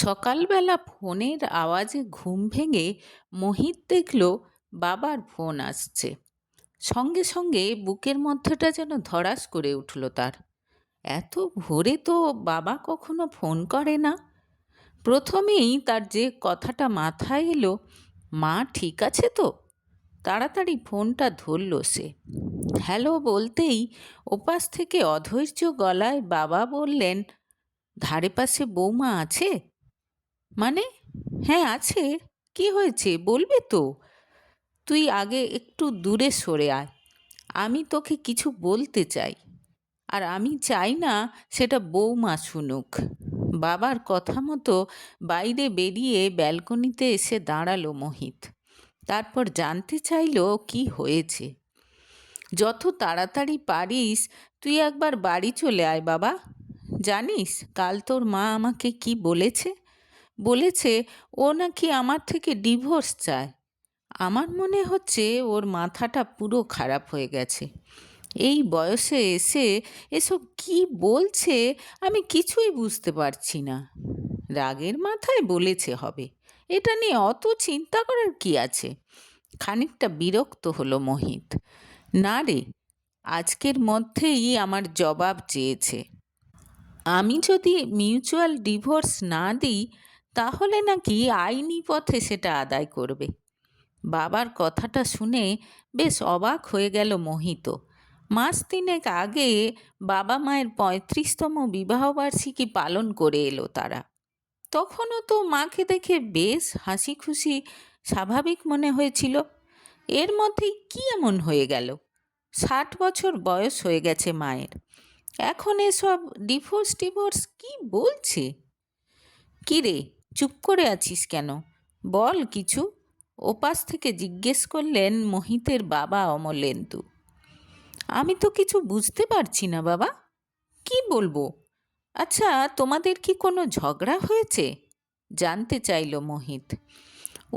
সকালবেলা ফোনের আওয়াজে ঘুম ভেঙে মোহিত দেখল বাবার ফোন আসছে। সঙ্গে সঙ্গে বুকের মধ্যেটা যেন ধড়াস করে উঠল তার। এত ভোরে তো বাবা কখনো ফোন করে না। প্রথমেই তার যে কথাটা মাথায় এলো, মা ঠিক আছে তো। তাড়াতাড়ি ফোনটা ধরল সে। হ্যালো বলতেই ওপাশ থেকে অধৈর্য গলায় বাবা বললেন, ধারে পাশে বৌমা আছে? মানে? হ্যাঁ আছে। কি হয়েছে বলবে তো? তুই আগে একটু দূরে সরে আয়, আমি তোকে কিছু বলতে চাই। আর আমি চাই না সেটা বৌমা শুনুক। বাবার কথা মতো বাইরে বেরিয়ে ব্যালকনিতে এসে দাঁড়ালো মোহিত। তারপর জানতে চাইলো কি হয়েছে। যত তাড়াতাড়ি পারিস তুই একবার বাড়ি চলে আয় বাবা। জানিস কাল তোর মা আমাকে কি বলেছে? বলেছে ও নাকি আমার থেকে ডিভোর্স চায়। আমার মনে হচ্ছে ওর মাথাটা পুরো খারাপ হয়ে গেছে। এই বয়সে এসে এসব কি বলছে আমি কিছুই বুঝতে পারছি না। রাগের মাথায় বলেছে হবে, এটা নিয়ে অত চিন্তা করার কি আছে? খানিকটা বিরক্ত হলো মোহিত। না রে, আজকের মধ্যেই আমার জবাব চেয়েছে। আমি যদি মিউচুয়াল ডিভোর্স না দিই তাহলে নাকি আইনি পথে সেটা আদায় করবে। বাবার কথাটা শুনে বেশ অবাক হয়ে গেল মোহিত। মাস তিনেক আগে বাবা মায়ের 35তম বিবাহবার্ষিকী পালন করে এলো তারা। তখনও তো মাকে দেখে বেশ হাসি খুশি স্বাভাবিক মনে হয়েছিল। এর মধ্যেই কি এমন হয়ে গেল? 60 বছর বয়স হয়ে গেছে মায়ের, এখন এসব ডিভোর্স টিভোর্স কি বলছে? কি রে, চুপ করে আছিস কেন? বল কিছু। ওপাশ থেকে জিজ্ঞেস করলেন মোহিতের বাবা অমলেন্দু। আমি তো কিছু বুঝতে পারছি না বাবা, কি বলবো? আচ্ছা, তোমাদের কি কোনো ঝগড়া হয়েছে? জানতে চাইল মোহিত।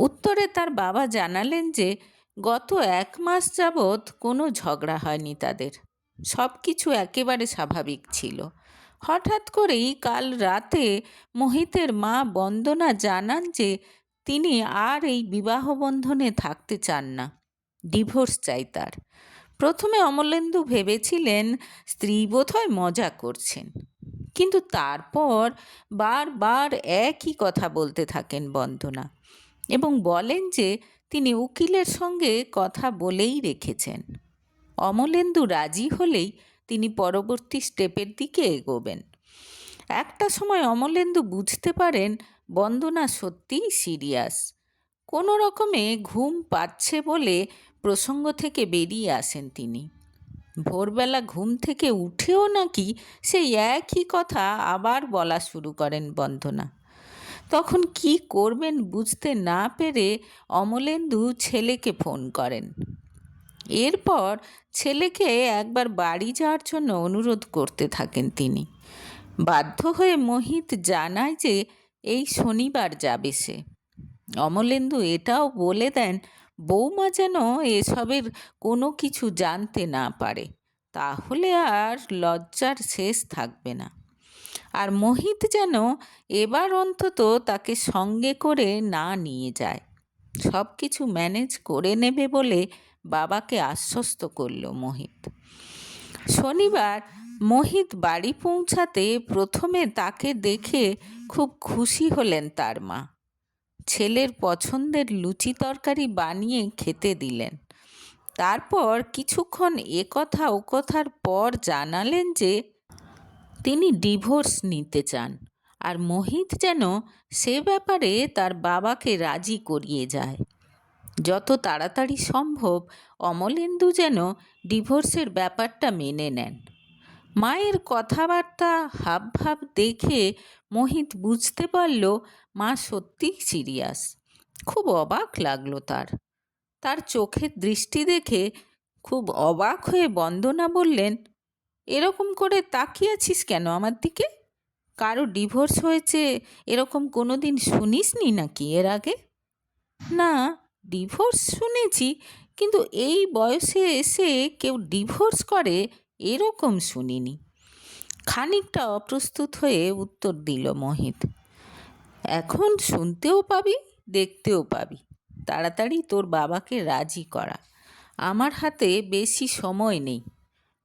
উত্তরে তার বাবা জানালেন যে গত 1 মাস যাবৎ কোনো ঝগড়া হয়নি তাদের। সব কিছু একেবারে স্বাভাবিক ছিল। হঠাৎ করেই কাল রাতে মোহিতের মা বন্দনা জানান যে তিনি আর এই বিবাহ বন্ধনে থাকতে চান না, ডিভোর্স চাই তার। প্রথমে অমলেন্দু ভেবেছিলেন স্ত্রী বোধহয় মজা করছেন, কিন্তু তারপর বারবার একই কথা বলতে থাকেন বন্দনা এবং বলেন যে তিনি উকিলের সঙ্গে কথা বলেই রেখেছেন। অমলেন্দু রাজি হলেই তিনি পরবর্তী স্টেপের দিকে এগোবেন। একটা সময় অমলেন্দু বুঝতে পারেন বন্দনা সত্যিই সিরিয়াস। কোনো রকমে ঘুম পাচ্ছে বলে প্রসঙ্গ থেকে বেরিয়ে আসেন তিনি। ভোরবেলা ঘুম থেকে উঠেও নাকি সেই একই কথা আবার বলা শুরু করেন বন্দনা। তখন কি করবেন বুঝতে না পেরে অমলেন্দু ছেলেকে ফোন করেন। এরপর ছেলেকে একবার বাড়ি যাওয়ার জন্য অনুরোধ করতে থাকেন তিনি। বাধ্য হয়ে মোহিত জানায় যে এই শনিবার যাবে সে। অমলেন্দু এটাও বলে দেন বৌমা যেন এসবের কোনো কিছু জানতে না পারে, তাহলে আর লজ্জার শেষ থাকবে না। আর মোহিত যেন এবার অন্তত তাকে সঙ্গে করে না নিয়ে যায়। সব কিছু ম্যানেজ করে নেবে বলে বাবাকে আশ্বস্ত করল মোহিত। শনিবার মোহিত বাড়ি পৌঁছাতে প্রথমে তাকে দেখে খুব খুশি হলেন তার মা। ছেলের পছন্দের লুচি তরকারি বানিয়ে খেতে দিলেন। তারপর কিছুক্ষণ একথা ও কথার পর জানালেন যে তিনি ডিভোর্স নিতে চান, আর মোহিত যেন সে ব্যাপারে তার বাবাকে রাজি করিয়ে যায়। যত তাড়াতাড়ি সম্ভব অমলেন্দু যেন ডিভোর্সের ব্যাপারটা মেনে নেন। মায়ের কথাবার্তা হাবভাব দেখে মোহিত বুঝতে পারল মা সত্যিই সিরিয়াস। খুব অবাক লাগলো তার। তার চোখের দৃষ্টি দেখে খুব অবাক হয়ে বন্দনা বললেন, এরকম করে তাকিয়ে আছিস কেন আমার দিকে? কারো ডিভোর্স হয়েছে এরকম কোনো দিন শুনিসনি নাকি এর আগে? না, ডিভোর্স শুনেছি, কিন্তু এই বয়সে এসে কেউ ডিভোর্স করে এরকম শুনিনি। খানিকটা অপ্রস্তুত হয়ে উত্তর দিল মোহিত। এখন শুনতেও পাবি, দেখতেও পাবি। তাড়াতাড়ি তোর বাবাকে রাজি করা। আমার হাতে বেশি সময় নেই।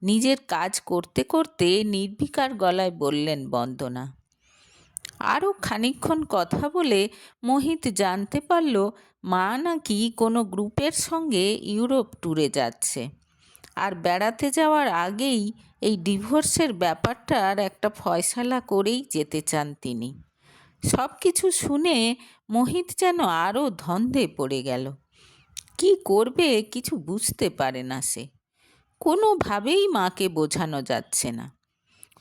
নিজের কাজ করতে করতে নির্বিকার গলায় বললেন বন্দনা। আরও খানিকক্ষণ কথা বলে মোহিত জানতে পারল মা নাকি কোনো গ্রুপের সঙ্গে ইউরোপ ট্যুরে যাচ্ছে, আর বেড়াতে যাওয়ার আগেই এই ডিভোর্সের ব্যাপারটার একটা ফয়সালা করেই যেতে চান তিনি। সব কিছু শুনে মোহিত যেন আরও ধন্দে পড়ে গেল। কি করবে কিছু বুঝতে পারে না সে। কোনোভাবেই মাকে বোঝানো যাচ্ছে না।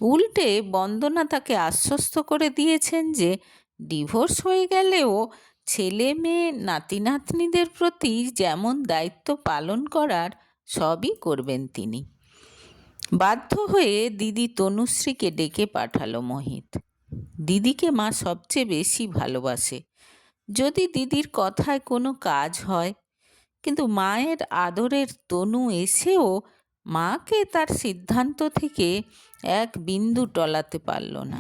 উল্টে বন্দনা তাকে আশ্বস্ত করে দিয়েছেন যে ডিভোর্স হয়ে গেলেও ছেলে মেয়ে নাতি নাতনিদের প্রতি যেমন দায়িত্ব পালন করার সবই করবেন তিনি। বাধ্য হয়ে দিদি তনুশ্রীকে ডেকে পাঠালো মোহিত। দিদিকে মা সবচেয়ে বেশি ভালোবাসে, যদি দিদির কথায় কোনো কাজ হয়। কিন্তু মায়ের আদরের তনু এসেও মাকে তার সিদ্ধান্ত থেকে এক বিন্দু টলাতে পারল না।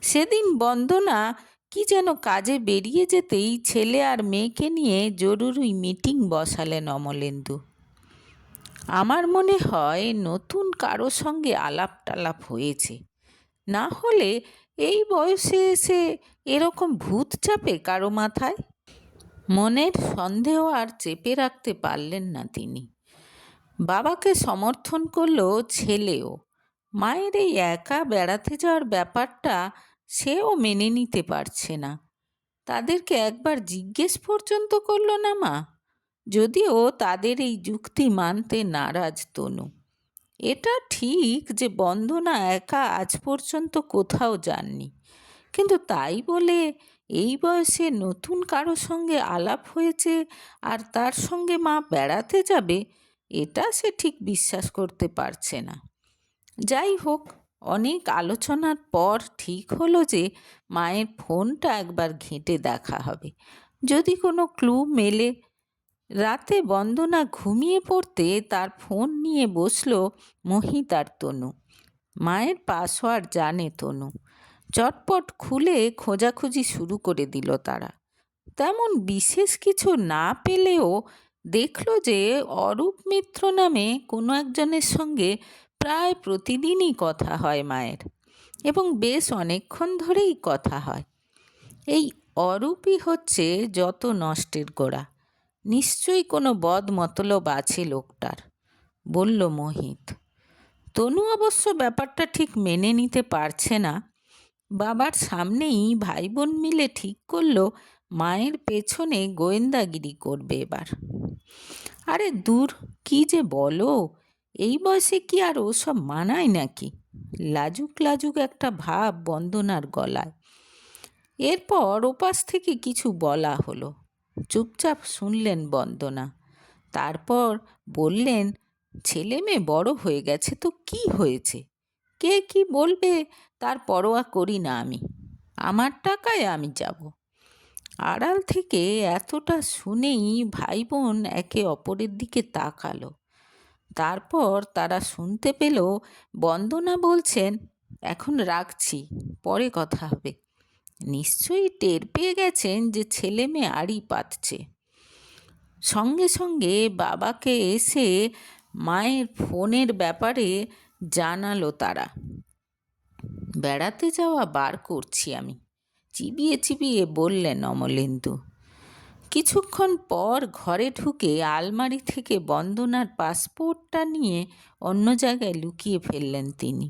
সেদিন বন্দনা কি যেন কাজে বেরিয়ে যেতেই ছেলে আর মেয়েকে নিয়ে জরুরি মিটিং বসালেন অমলেন্দু। আমার মনে হয় নতুন কারো সঙ্গে আলাপ টালাপ হয়েছে, না হলে এই বয়সে এসে এরকম ভূত চাপে কারো মাথায়। মনের সন্দেহ আর চেপে রাখতে পারলেন না তিনি। বাবাকে সমর্থন করলো ছেলেও। মায়ের এই একা বেড়াতে যাওয়ার ব্যাপারটা সেও মেনে নিতে পারছে না। তাদেরকে একবার জিজ্ঞেস পর্যন্ত করলো না মা, যদিও তাদের এই যুক্তি মানতে নারাজ তনু। এটা ঠিক যে বন্দনা একা আজ পর্যন্ত কোথাও যাননি, কিন্তু তাই বলে এই বয়সে নতুন কারো সঙ্গে আলাপ হয়েছে আর তার সঙ্গে মা বেড়াতে যাবে, এটা সে ঠিক বিশ্বাস করতে পারছে না। যাই হোক, অনেক আলোচনার পর ঠিক হলো যে মায়ের ফোনটা একবার ঘেঁটে দেখা হবে, যদি কোনো ক্লু মেলে। রাতে বন্দনা ঘুমিয়ে পড়তে তার ফোন নিয়ে বসলো মোহিত আর তনু। মায়ের পাসওয়ার্ড জানে তনু। চটপট খুলে খোঁজাখুঁজি শুরু করে দিল তারা। তেমন বিশেষ কিছু না পেলেও দেখল যে অরূপ মিত্র নামে কোনো একজনের সঙ্গে প্রায় প্রতিদিনই কথা হয় মায়ের, এবং বেশ অনেকক্ষণ ধরেই কথা হয়। এই অরূপই হচ্ছে যত নষ্টের গোড়া। নিশ্চয়ই কোনো বদ মতলব আছে লোকটার, বলল মোহিত। তনু অবশ্য ব্যাপারটা ঠিক মেনে নিতে পারছে না। বাবার সামনেই ভাই বোন মিলে ঠিক করলো মায়ের পেছনে গোয়েন্দাগিরি করবে এবার। আরে দূর, কি যে বলো, এই বয়সে কি আর ওসব মানায় নাকি? লাজুক লাজুক একটা ভাব বন্দনার গলায়। এরপর ওপাশ থেকে কিছু বলা হলো। চুপচাপ শুনলেন বন্দনা। তারপর বললেন, ছেলে মেয়ে বড় হয়ে গেছে তো কি হয়েছে, কে কি বলবে তার পরোয়া করি না আমি। আমার টাকায় আমি যাব। আড়াল থেকে এতটা শুনেই ভাই বোন একে অপরের দিকে তাকালো। তারপর তারা শুনতে পেল বন্দনা বলছেন, এখন রাখছি, পরে কথা হবে। নিশ্চয়ই টের পেয়ে গেছেন যে ছেলে মেয়ে আড়ি পাতছে। সঙ্গে সঙ্গে বাবাকে এসে মায়ের ফোনের ব্যাপারে জানালো তারা। বেড়াতে যাওয়া বার করছি আমি, চিবিয়ে চিবিয়ে বললেন অমলেন্দু। কিছুক্ষণ পর ঘরে ঢুকে আলমারি থেকে বন্দনার পাসপোর্টটা নিয়ে অন্য জায়গায় লুকিয়ে ফেললেন তিনি।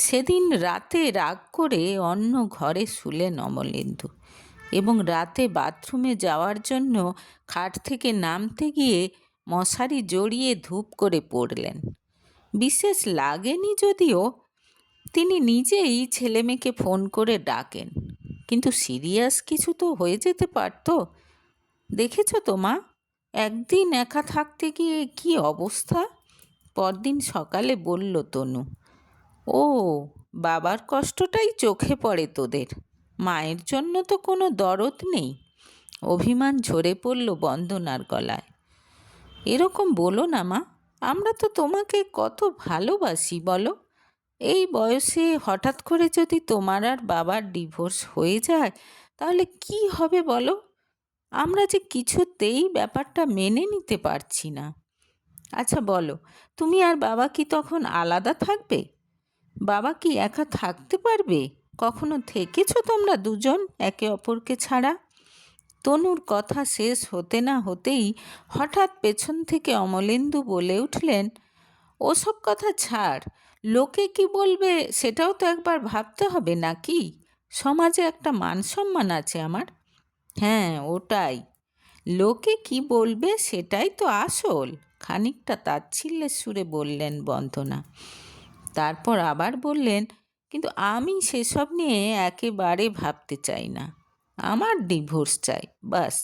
সেদিন রাতে রাগ করে অন্য ঘরে শুলেন অমলেন্দু, এবং রাতে বাথরুমে যাওয়ার জন্য খাট থেকে নামতে গিয়ে মশারি জড়িয়ে ধূপ করে পড়লেন। বিশেষ লাগেনি যদিও। তিনি নিজেই ছেলেমেয়েকে ফোন করে ডাকেন, কিন্তু সিরিয়াস কিছু তো হয়ে যেতে পারত। দেখেছ তো মা, একদিন একা থাকতে গিয়ে কি অবস্থা। পরদিন সকালে বলল তনু, ও বাবার কষ্টটাই চোখে পড়ে তোদের, মায়ের জন্য তো কোনো দরদ নেই। অভিমান ঝরে পড়ল বন্দনার গলায়। এরকম বলো না মা, আমরা তো তোমাকে কত ভালোবাসি বলো। এই বয়সে হঠাৎ করে যদি তোমার আর বাবার ডিভোর্স হয়ে যায় তাহলে কি হবে বলো? আমরা যে কিছুতেই ব্যাপারটা মেনে নিতে পারছি না। আচ্ছা বলো, তুমি আর বাবা কি তখন আলাদা থাকবে? বাবা কি একা থাকতে পারবে? কখনো থেকেছো তোমরা দুজন একে অপরকে ছাড়া? তনুর কথা শেষ হতে না হতেই হঠাৎ পেছন থেকে অমলেন্দু বলে উঠলেন, ওসব কথা ছাড়, লোকে কি বলবে সেটাও তো একবার ভাবতে হবে নাকি? সমাজে একটা মান সম্মান আছে আমার। হ্যাঁ, ওটাই। লোকে কি বলবে সেটাই তো আসল, খানিকটা তাচ্ছিল্যের সুরে বললেন বন্দনা। তারপর আবার বললেন, কিন্তু আমি সেসব নিয়ে একেবারে ভাবতে চাই না। আমার ডিভোর্স চাই, বাস।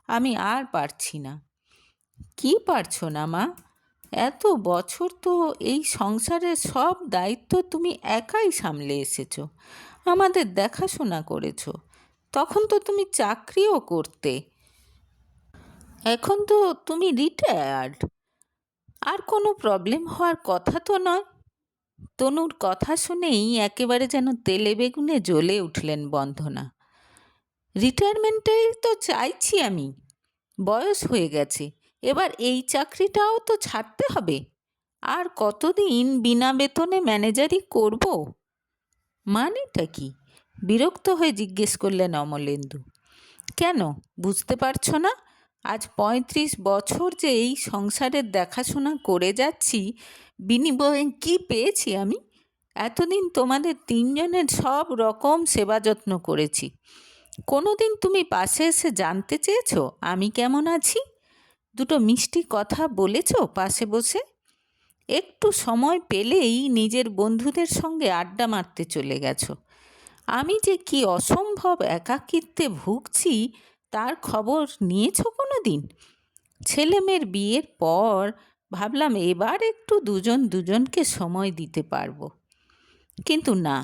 আমি আর পারছি না। কি পারছো না মা? এত বছর তো এই সংসারের সব দায়িত্ব তুমি একাই সামলে এসেছো, আমাদের দেখাশোনা করেছো। তখন তো তুমি চাকরিও করতে, এখন তো তুমি রিটায়ার্ড। আর কোনো প্রবলেম হওয়ার কথা তো নয়। তনুর কথা শুনেই একেবারে যেন তেলে বেগুনে জ্বলে উঠলেন বন্দনা। রিটায়ারমেন্টেই তো চাইছি আমি। বয়স হয়ে গেছে, এবার এই চাকরিটাও তো ছাড়তে হবে। আর কতদিন বিনা বেতনে ম্যানেজারি করব? মানেটা কি? বিরক্ত হয়ে জিজ্ঞেস করলেন অমলেন্দু। কেন, বুঝতে পারছো না? আজ ৩৫ বছর যে এই সংসারের দেখাশোনা করে যাচ্ছি, বিনিময়ে কি পেয়েছি আমি? এতদিন তোমাদের তিনজনের সব রকম সেবা যত্ন করেছি। কোনো দিন তুমি পাশে এসে জানতে চেয়েছো আমি কেমন আছি? দুটো মিষ্টি কথা বলেছো পাশে বসে? একটু সময় পেলেই নিজের বন্ধুদের সঙ্গে আড্ডা মারতে চলে গেছো। আমি যে কি অসম্ভব একাকিত্বে ভুগছি তার খবর নিয়েছো কোনো দিন? ছেলেমেয়ের বিয়ের পর ভাবলাম এবার একটু দুজন দুজনকে সময় দিতে পারবো, কিন্তু না,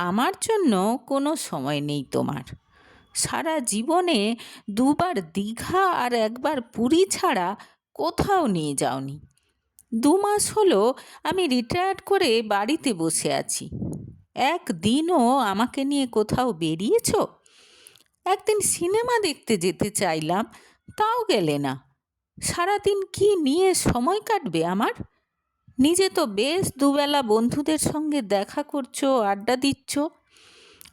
আমার জন্য কোনো সময় নেই তোমার। সারা জীবনে দুবার দীঘা আর একবার পুরী ছাড়া কোথাও নিয়ে যাওনি। ২ মাস হলো আমি রিটায়ার্ড করে বাড়িতে বসে আছি। একদিনও আমাকে নিয়ে কোথাও বেরিয়েছ? একদিন সিনেমা দেখতে যেতে চাইলাম, তাও গেলে না। সারাদিন কি নিয়ে সময় কাটবে আমার? নিজে তো বেশ দুবেলা বন্ধুদের সঙ্গে দেখা করছো, আড্ডা দিচ্ছ,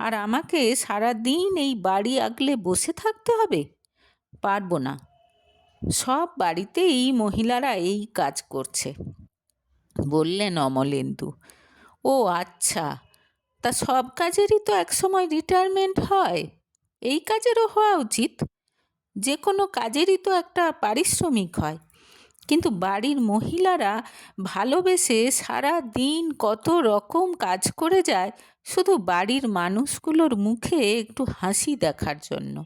আর আমাকে সারাদিন এই বাড়ি আগলে বসে থাকতে হবে? পারবো না। সব বাড়িতেই মহিলারা এই কাজ করছে, বললেন অমলেন্দু। ও আচ্ছা, তা সব কাজেরই তো একসময় রিটায়ারমেন্ট হয়, এই কাজেরও হওয়া উচিত। যে কোনো কাজেরই তো একটা পারিশ্রমিক হয়, কিন্তু বাড়ির মহিলারা ভালোবেসে সারা দিন কত রকম কাজ করে যায় শুধু বাড়ির মানুষগুলোর মুখে একটু হাসি দেখার জন্য।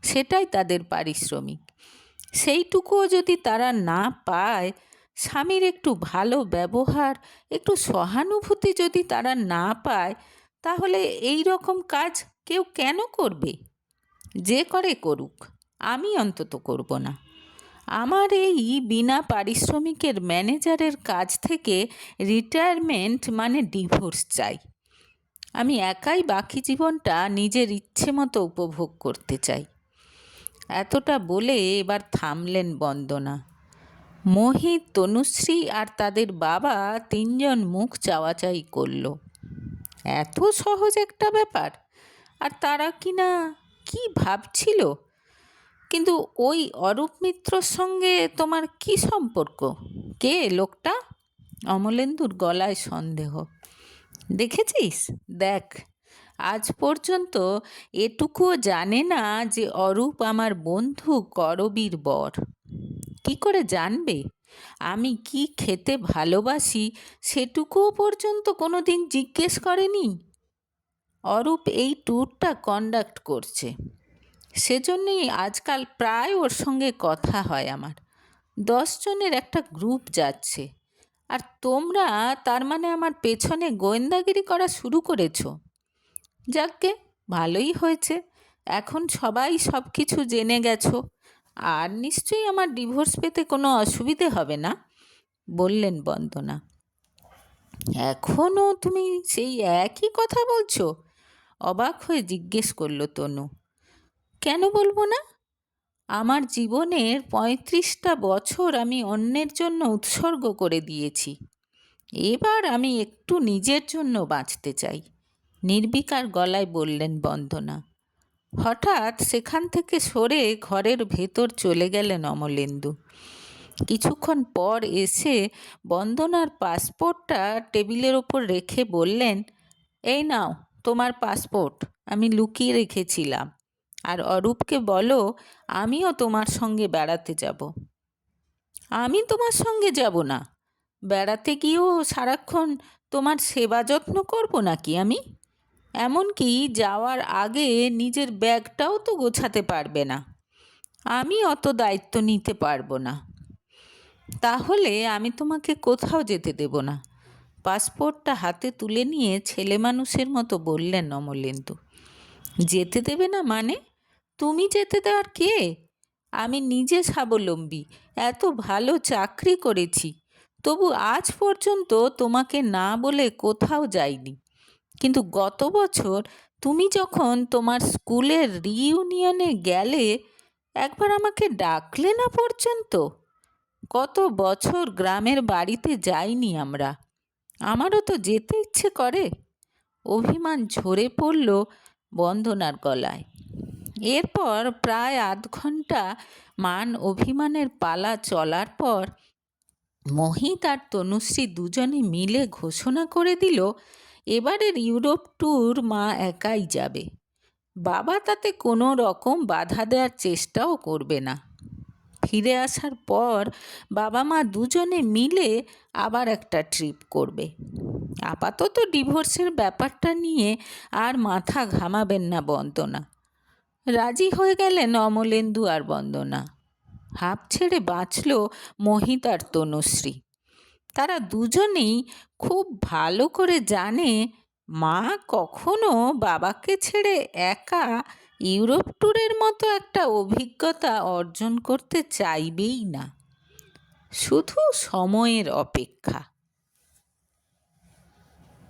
সেটাই তাদের পারিশ্রমিক। সেইটুকুও যদি তারা না পায়, স্বামীর একটু ভালো ব্যবহার, একটু সহানুভূতি যদি তারা না পায়, তাহলে এই রকম কাজ কেউ কেন করবে? যে করে করুক, আমি অন্তত করব না। আমার এই বিনা পারিশ্রমিকের ম্যানেজারের কাজ থেকে রিটায়ারমেন্ট মানে ডিভোর্স চাই। আমি একাই বাকি জীবনটা নিজের ইচ্ছে মতো উপভোগ করতে চাই। এতটা বলে এবার থামলেন বন্দনা। মোহিত, তনুশ্রী আর তাদের বাবা তিনজন মুখ চাওয়াচাই করল। এত সহজ একটা ব্যাপার, আর তারা কিনা কি ভাবছিল? কিন্তু ওই অরূপ মিত্রর সঙ্গে তোমার কি সম্পর্ক? কে লোকটা? অমলেন্দুর গলায় সন্দেহ। দেখেছিস? দেখ, আজ পর্যন্ত এটুকুও জানে না যে অরূপ আমার বন্ধু করবীর বর। কি করে জানবে আমি কি খেতে ভালোবাসি? সেটুকুও পর্যন্ত কোনো দিন জিজ্ঞেস করেনি। অরূপ এই ট্যুরটা কন্ডাক্ট করছে, সেজন্যই আজকাল প্রায় ওর সঙ্গে কথা হয় আমার। 10 জনের একটা গ্রুপ যাচ্ছে, আর তোমরা তার মানে আমার পেছনে গোয়েন্দাগিরি করা শুরু করেছো। যাকগে, ভালোই হয়েছে, এখন সবাই সব কিছু জেনে গেছো। আর নিশ্চয়ই আমার ডিভোর্স পেতে কোনো অসুবিধে হবে না, বললেন বন্দনা। এখনো তুমি সেই একই কথা বলছো? অবাক হয়ে জিজ্ঞেস করলো তনু। কেন বলবো না? আমার জীবনের ৩৫টা বছর আমি অন্যের জন্য উৎসর্গ করে দিয়েছি। এবার আমি একটু নিজের জন্য বাঁচতে চাই, নির্বিকার গলায় বললেন বন্দনা। হঠাৎ সেখান থেকে সরে ঘরের ভেতর চলে গেলেন অমলেন্দু। কিছুক্ষণ পর এসে বন্দনার পাসপোর্টটা টেবিলের ওপর রেখে বললেন, এই নাও তোমার পাসপোর্ট, আমি লুকিয়ে রেখেছিলাম। আর অরূপকে বলো আমিও তোমার সঙ্গে বেড়াতে যাব। আমি তোমার সঙ্গে যাব না? বেড়াতে গিয়েও সারাক্ষণ তোমার সেবা যত্ন করব নাকি আমি? এমনকি যাওয়ার আগে নিজের ব্যাগটাও তো গোছাতে পারবে না। আমি অত দায়িত্ব নিতে পারবো না। তাহলে আমি তোমাকে কোথাও যেতে দেব না। পাসপোর্টটা হাতে তুলে নিয়ে ছেলে মানুষের মতো বললেন অমলেন্দু। যেতে দেবে না মানে? তুমি যেতে দেওয়ার কে? আমি নিজে স্বাবলম্বী, এত ভালো চাকরি করেছি, তবু আজ পর্যন্ত তোমাকে না বলে কোথাও যাইনি। কিন্তু গত বছর তুমি যখন তোমার স্কুলের রিইউনিয়নে গেলে, একবার আমাকে ডাকলে না পর্যন্ত। কত বছর গ্রামের বাড়িতে যাইনি আমরা, আমারও তো যেতে ইচ্ছে করে। অভিমান ঝরে পড়ল বন্দনার গলায়। এরপর প্রায় আধ ঘন্টা মান অভিমানের পালা চলার পর মোহিত আর তনুশ্রী দুজনে মিলে ঘোষণা করে দিল, এবারের ইউরোপ ট্যুর মা একাই যাবে। বাবা তাতে কোনো রকম বাধা দেওয়ার চেষ্টাও করবে না। ফিরে আসার পর বাবা মা দুজনে মিলে আবার একটা ট্রিপ করবে। আপাতত ডিভোর্সের ব্যাপারটা নিয়ে আর মাথা ঘামাবেন না বন্দনা। রাজি হয়ে গেলেন অমলেন্দু আর বন্দনা। হাঁপ ছেড়ে বাঁচল মোহিত আর তনুশ্রী। তারা দুজনেই খুব ভালো করে জানে মা কখনো বাবাকে ছেড়ে একা ইউরোপ ট্যুরের মতো একটা অভিজ্ঞতা অর্জন করতে চাইবেই না। শুধু সময়ের অপেক্ষা।